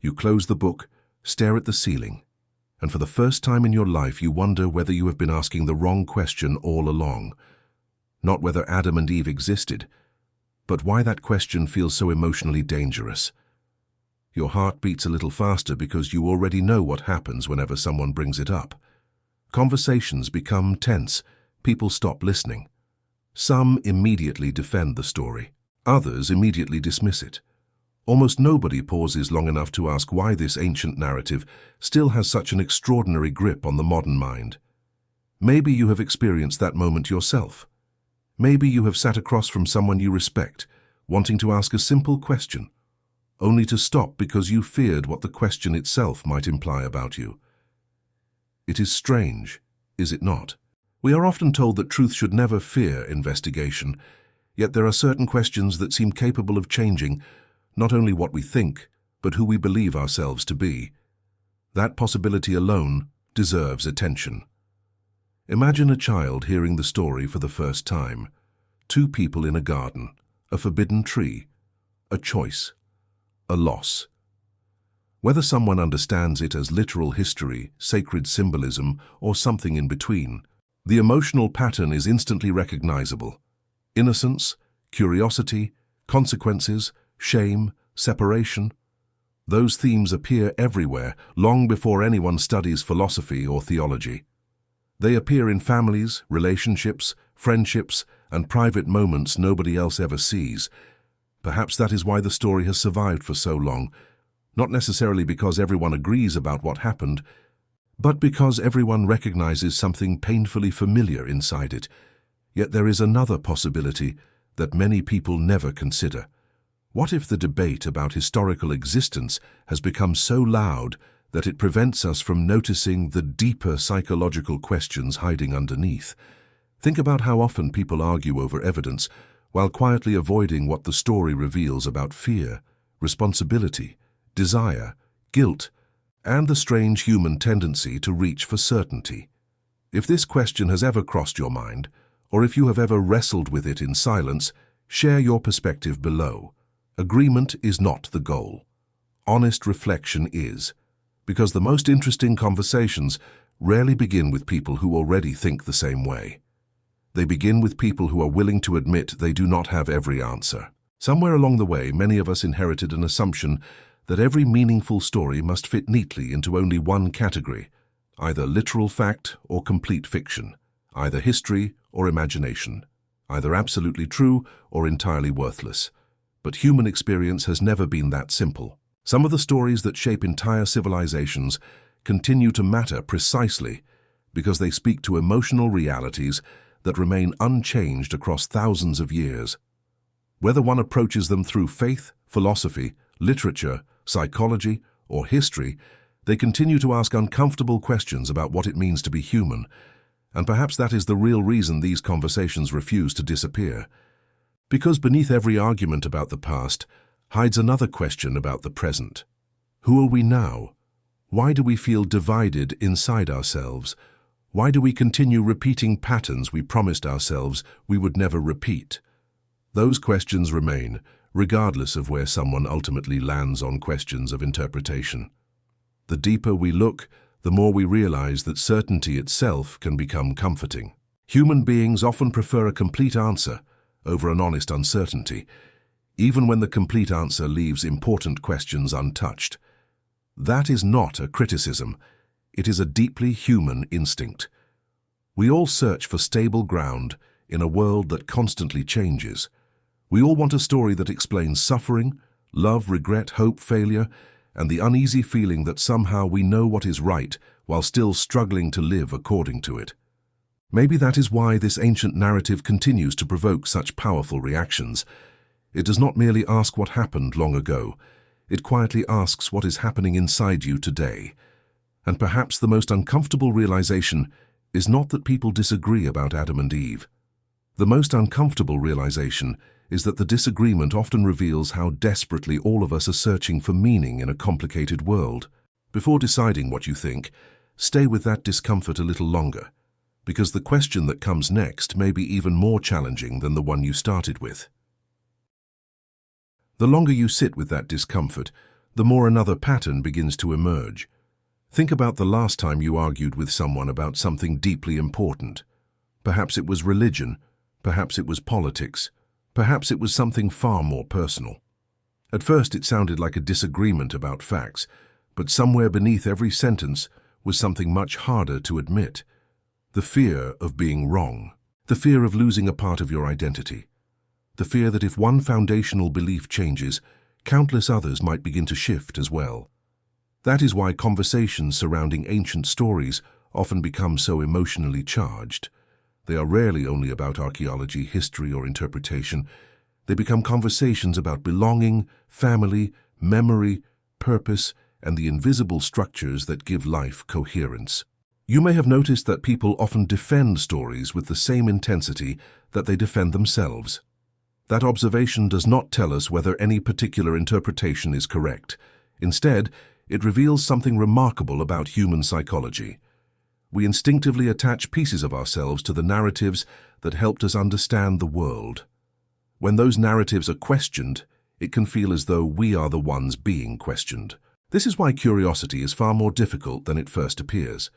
You close the book, stare at the ceiling, and for the first time in your life you wonder whether you have been asking the wrong question all along. Not whether Adam and Eve existed, but why that question feels so emotionally dangerous. Your heart beats a little faster because you already know what happens whenever someone brings it up. Conversations become tense. People stop listening. Some immediately defend the story. Others immediately dismiss it. Almost nobody pauses long enough to ask why this ancient narrative still has such an extraordinary grip on the modern mind. Maybe you have experienced that moment yourself. Maybe you have sat across from someone you respect, wanting to ask a simple question, only to stop because you feared what the question itself might imply about you. It is strange, is it not? We are often told that truth should never fear investigation, yet there are certain questions that seem capable of changing not only what we think, but who we believe ourselves to be. That possibility alone deserves attention. Imagine a child hearing the story for the first time. Two people in a garden, a forbidden tree, a choice, a loss. Whether someone understands it as literal history, sacred symbolism, or something in between, the emotional pattern is instantly recognizable. Innocence, curiosity, consequences, shame, separation. Those themes appear everywhere, long before anyone studies philosophy or theology. They appear in families, relationships, friendships, and private moments nobody else ever sees. Perhaps that is why the story has survived for so long, not necessarily because everyone agrees about what happened, but because everyone recognizes something painfully familiar inside it. Yet there is another possibility that many people never consider. What if the debate about historical existence has become so loud that it prevents us from noticing the deeper psychological questions hiding underneath? Think about how often people argue over evidence while quietly avoiding what the story reveals about fear, responsibility, desire, guilt, and the strange human tendency to reach for certainty. If this question has ever crossed your mind, or if you have ever wrestled with it in silence, share your perspective below. Agreement is not the goal. Honest reflection is, because the most interesting conversations rarely begin with people who already think the same way. They begin with people who are willing to admit they do not have every answer. Somewhere along the way, many of us inherited an assumption that every meaningful story must fit neatly into only one category, either literal fact or complete fiction, either history or imagination, either absolutely true or entirely worthless. But human experience has never been that simple. Some of the stories that shape entire civilizations continue to matter precisely because they speak to emotional realities that remain unchanged across thousands of years. Whether one approaches them through faith, philosophy, literature, psychology, or history, they continue to ask uncomfortable questions about what it means to be human, and perhaps that is the real reason these conversations refuse to disappear. Because beneath every argument about the past hides another question about the present. Who are we now? Why do we feel divided inside ourselves? Why do we continue repeating patterns we promised ourselves we would never repeat? Those questions remain, regardless of where someone ultimately lands on questions of interpretation. The deeper we look, the more we realize that certainty itself can become comforting. Human beings often prefer a complete answer over an honest uncertainty, even when the complete answer leaves important questions untouched. That is not a criticism. It is a deeply human instinct. We all search for stable ground in a world that constantly changes. We all want a story that explains suffering, love, regret, hope, failure, and the uneasy feeling that somehow we know what is right while still struggling to live according to it. Maybe that is why this ancient narrative continues to provoke such powerful reactions. It does not merely ask what happened long ago. It quietly asks what is happening inside you today. And perhaps the most uncomfortable realization is not that people disagree about Adam and Eve. The most uncomfortable realization is that the disagreement often reveals how desperately all of us are searching for meaning in a complicated world. Before deciding what you think, stay with that discomfort a little longer, because the question that comes next may be even more challenging than the one you started with. The longer you sit with that discomfort, the more another pattern begins to emerge. Think about the last time you argued with someone about something deeply important. Perhaps it was religion, perhaps it was politics, perhaps it was something far more personal. At first it sounded like a disagreement about facts, but somewhere beneath every sentence was something much harder to admit. The fear of being wrong. The fear of losing a part of your identity. The fear that if one foundational belief changes, countless others might begin to shift as well. That is why conversations surrounding ancient stories often become so emotionally charged. They are rarely only about archaeology, history, or interpretation. They become conversations about belonging, family, memory, purpose, and the invisible structures that give life coherence. You may have noticed that people often defend stories with the same intensity that they defend themselves. That observation does not tell us whether any particular interpretation is correct. Instead, it reveals something remarkable about human psychology. We instinctively attach pieces of ourselves to the narratives that helped us understand the world. When those narratives are questioned, it can feel as though we are the ones being questioned. This is why curiosity is far more difficult than it first appears.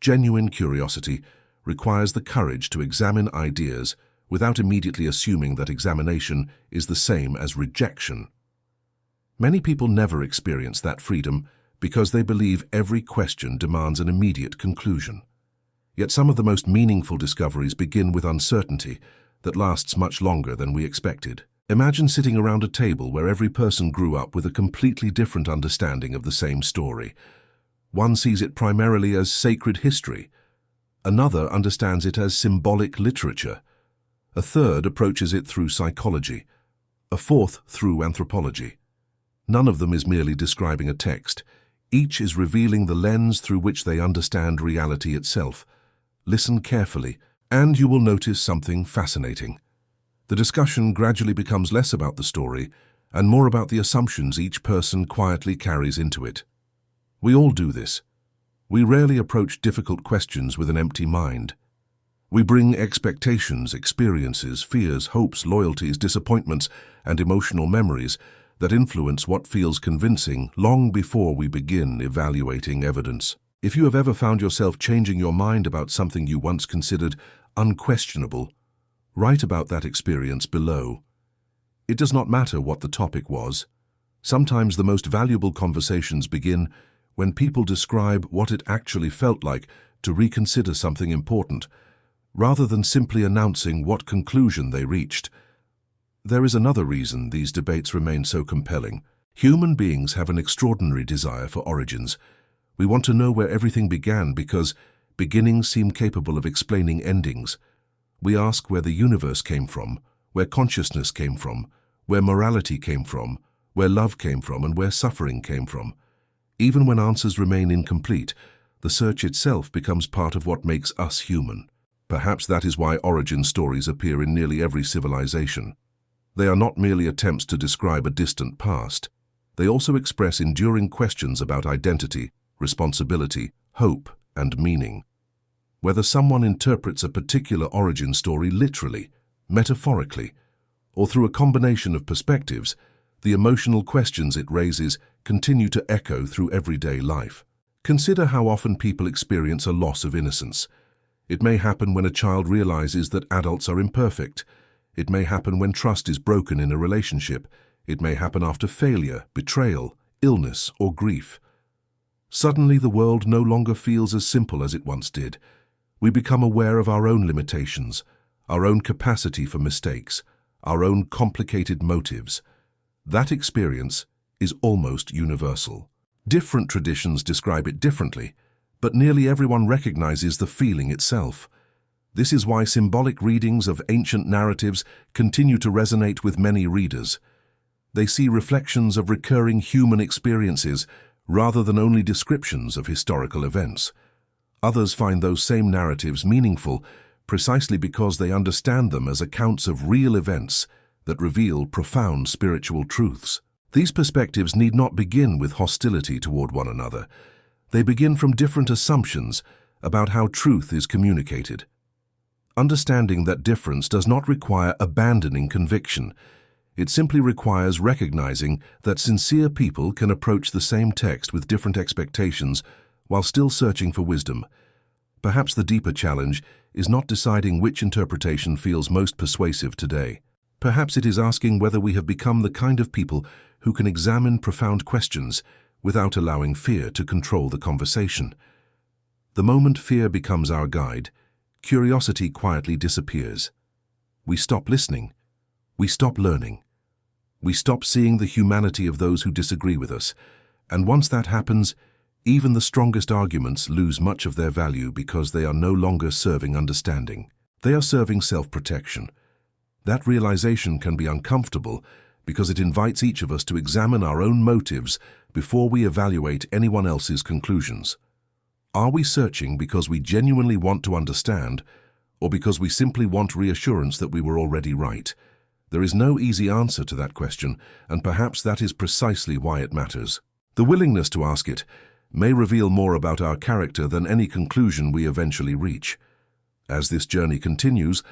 Genuine curiosity requires the courage to examine ideas without immediately assuming that examination is the same as rejection. Many people never experience that freedom because they believe every question demands an immediate conclusion. Yet some of the most meaningful discoveries begin with uncertainty that lasts much longer than we expected. Imagine sitting around a table where every person grew up with a completely different understanding of the same story. One sees it primarily as sacred history. Another understands it as symbolic literature. A third approaches it through psychology. A fourth through anthropology. None of them is merely describing a text. Each is revealing the lens through which they understand reality itself. Listen carefully, and you will notice something fascinating. The discussion gradually becomes less about the story and more about the assumptions each person quietly carries into it. We all do this. We rarely approach difficult questions with an empty mind. We bring expectations, experiences, fears, hopes, loyalties, disappointments, and emotional memories that influence what feels convincing long before we begin evaluating evidence. If you have ever found yourself changing your mind about something you once considered unquestionable, write about that experience below. It does not matter what the topic was. Sometimes the most valuable conversations begin when people describe what it actually felt like to reconsider something important, rather than simply announcing what conclusion they reached. There is another reason these debates remain so compelling. Human beings have an extraordinary desire for origins. We want to know where everything began because beginnings seem capable of explaining endings. We ask where the universe came from, where consciousness came from, where morality came from, where love came from, and where suffering came from. Even when answers remain incomplete, the search itself becomes part of what makes us human. Perhaps that is why origin stories appear in nearly every civilization. They are not merely attempts to describe a distant past. They also express enduring questions about identity, responsibility, hope, and meaning. Whether someone interprets a particular origin story literally, metaphorically, or through a combination of perspectives, the emotional questions it raises continue to echo through everyday life. Consider how often people experience a loss of innocence. It may happen when a child realizes that adults are imperfect. It may happen when trust is broken in a relationship. It may happen after failure, betrayal, illness, or grief. Suddenly, the world no longer feels as simple as it once did. We become aware of our own limitations, our own capacity for mistakes, our own complicated motives. That experience is almost universal. Different traditions describe it differently, but nearly everyone recognizes the feeling itself. This is why symbolic readings of ancient narratives continue to resonate with many readers. They see reflections of recurring human experiences rather than only descriptions of historical events. Others find those same narratives meaningful precisely because they understand them as accounts of real events that reveal profound spiritual truths. These perspectives need not begin with hostility toward one another. They begin from different assumptions about how truth is communicated. Understanding that difference does not require abandoning conviction. It simply requires recognizing that sincere people can approach the same text with different expectations while still searching for wisdom. Perhaps the deeper challenge is not deciding which interpretation feels most persuasive today. Perhaps it is asking whether we have become the kind of people who can examine profound questions without allowing fear to control the conversation. The moment fear becomes our guide, curiosity quietly disappears. We stop listening. We stop learning. We stop seeing the humanity of those who disagree with us. And once that happens, even the strongest arguments lose much of their value because they are no longer serving understanding. They are serving self-protection. That realization can be uncomfortable because it invites each of us to examine our own motives before we evaluate anyone else's conclusions. Are we searching because we genuinely want to understand, or because we simply want reassurance that we were already right? There is no easy answer to that question, and perhaps that is precisely why it matters. The willingness to ask it may reveal more about our character than any conclusion we eventually reach. As this journey continues,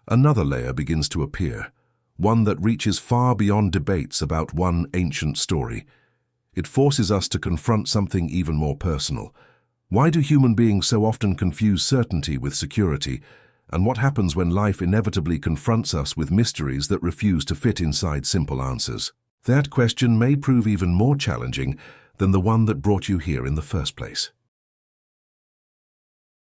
another layer begins to appear, one that reaches far beyond debates about one ancient story. It forces us to confront something even more personal. Why do human beings so often confuse certainty with security? And what happens when life inevitably confronts us with mysteries that refuse to fit inside simple answers? That question may prove even more challenging than the one that brought you here in the first place.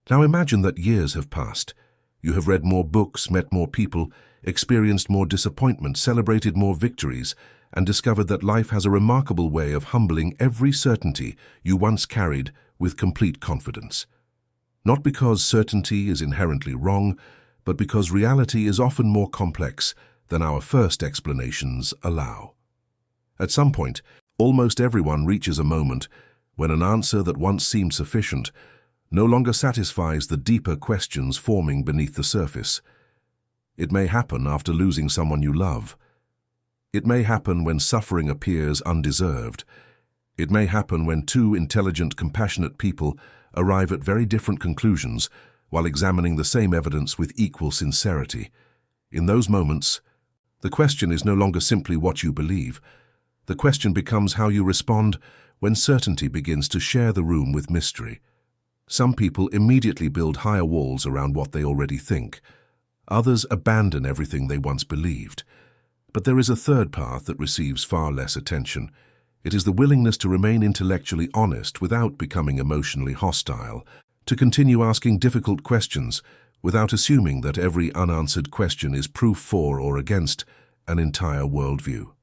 Now imagine that years have passed. You have read more books, met more people, experienced more disappointment, celebrated more victories, and discovered that life has a remarkable way of humbling every certainty you once carried with complete confidence. Not because certainty is inherently wrong, but because reality is often more complex than our first explanations allow. At some point, almost everyone reaches a moment when an answer that once seemed sufficient no longer satisfies the deeper questions forming beneath the surface. It may happen after losing someone you love. It may happen when suffering appears undeserved. It may happen when two intelligent, compassionate people arrive at very different conclusions while examining the same evidence with equal sincerity. In those moments, the question is no longer simply what you believe. The question becomes how you respond when certainty begins to share the room with mystery. Some people immediately build higher walls around what they already think. Others abandon everything they once believed. But there is a third path that receives far less attention. It is the willingness to remain intellectually honest without becoming emotionally hostile, to continue asking difficult questions without assuming that every unanswered question is proof for or against an entire worldview.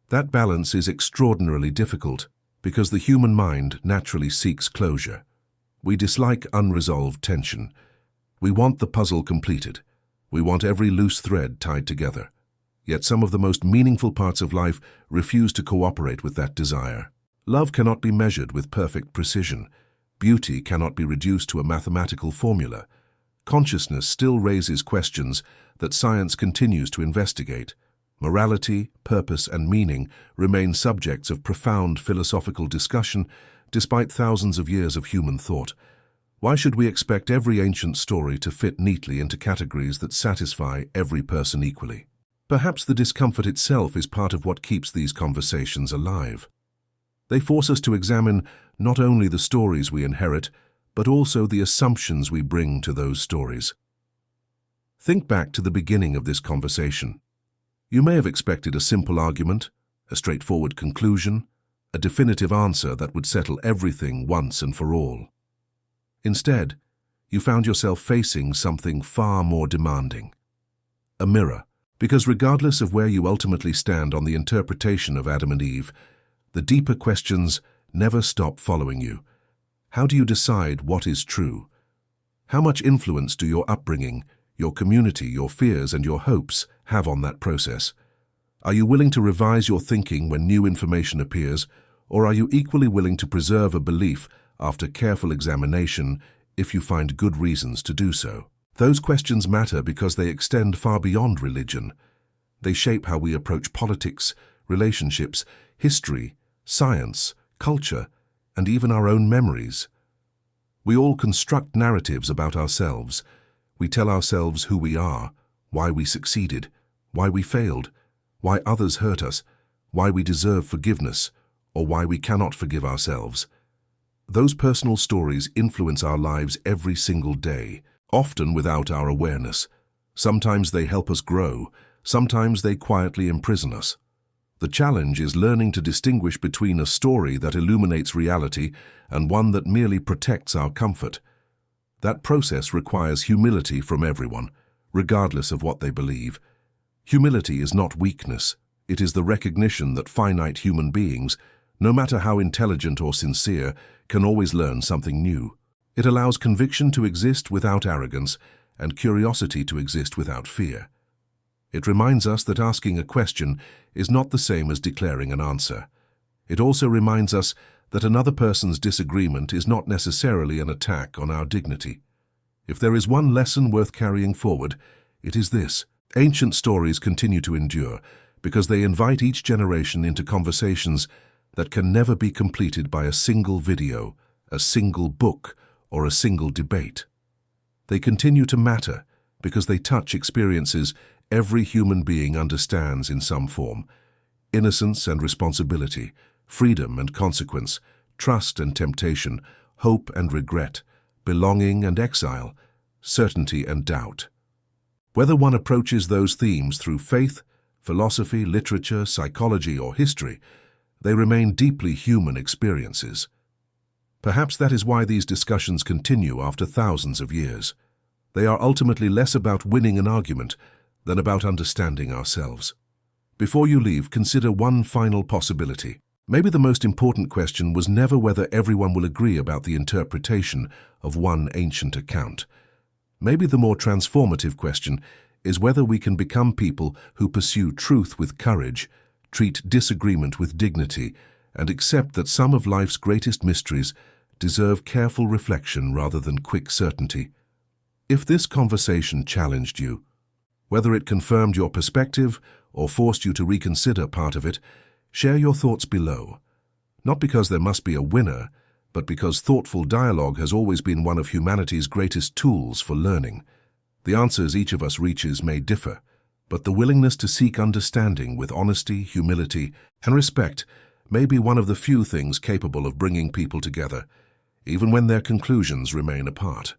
That balance is extraordinarily difficult because the human mind naturally seeks closure. We dislike unresolved tension. We want the puzzle completed. We want every loose thread tied together. Yet some of the most meaningful parts of life refuse to cooperate with that desire. Love cannot be measured with perfect precision. Beauty cannot be reduced to a mathematical formula. Consciousness still raises questions that science continues to investigate. Morality, purpose, and meaning remain subjects of profound philosophical discussion despite thousands of years of human thought. Why should we expect every ancient story to fit neatly into categories that satisfy every person equally? Perhaps the discomfort itself is part of what keeps these conversations alive. They force us to examine not only the stories we inherit, but also the assumptions we bring to those stories. Think back to the beginning of this conversation. You may have expected a simple argument, a straightforward conclusion, a definitive answer that would settle everything once and for all. Instead, you found yourself facing something far more demanding. A mirror, because regardless of where you ultimately stand on the interpretation of Adam and Eve, the deeper questions never stop following you. How do you decide what is true? How much influence do your upbringing, your community, your fears, and your hopes have on that process? Are you willing to revise your thinking when new information appears, or are you equally willing to preserve a belief after careful examination if you find good reasons to do so? Those questions matter because they extend far beyond religion. They shape how we approach politics, relationships, history, science, culture, and even our own memories. We all construct narratives about ourselves. We tell ourselves who we are, why we succeeded, why we failed, why others hurt us, why we deserve forgiveness, or why we cannot forgive ourselves. Those personal stories influence our lives every single day, often without our awareness. Sometimes they help us grow, sometimes they quietly imprison us. The challenge is learning to distinguish between a story that illuminates reality and one that merely protects our comfort. That process requires humility from everyone, regardless of what they believe. Humility is not weakness. It is the recognition that finite human beings, no matter how intelligent or sincere, can always learn something new. It allows conviction to exist without arrogance and curiosity to exist without fear. It reminds us that asking a question is not the same as declaring an answer. It also reminds us that another person's disagreement is not necessarily an attack on our dignity. If there is one lesson worth carrying forward, it is this: ancient stories continue to endure because they invite each generation into conversations that can never be completed by a single video, a single book, or a single debate. They continue to matter because they touch experiences every human being understands in some form: innocence and responsibility, freedom and consequence, trust and temptation, hope and regret, belonging and exile, certainty and doubt. Whether one approaches those themes through faith, philosophy, literature, psychology, or history, they remain deeply human experiences. Perhaps that is why these discussions continue after thousands of years. They are ultimately less about winning an argument than about understanding ourselves. Before you leave, consider one final possibility. Maybe the most important question was never whether everyone will agree about the interpretation of one ancient account. Maybe the more transformative question is whether we can become people who pursue truth with courage, treat disagreement with dignity, and accept that some of life's greatest mysteries deserve careful reflection rather than quick certainty. If this conversation challenged you, whether it confirmed your perspective or forced you to reconsider part of it, share your thoughts below. Not because there must be a winner, but because thoughtful dialogue has always been one of humanity's greatest tools for learning. The answers each of us reaches may differ, but the willingness to seek understanding with honesty, humility, and respect may be one of the few things capable of bringing people together, even when their conclusions remain apart.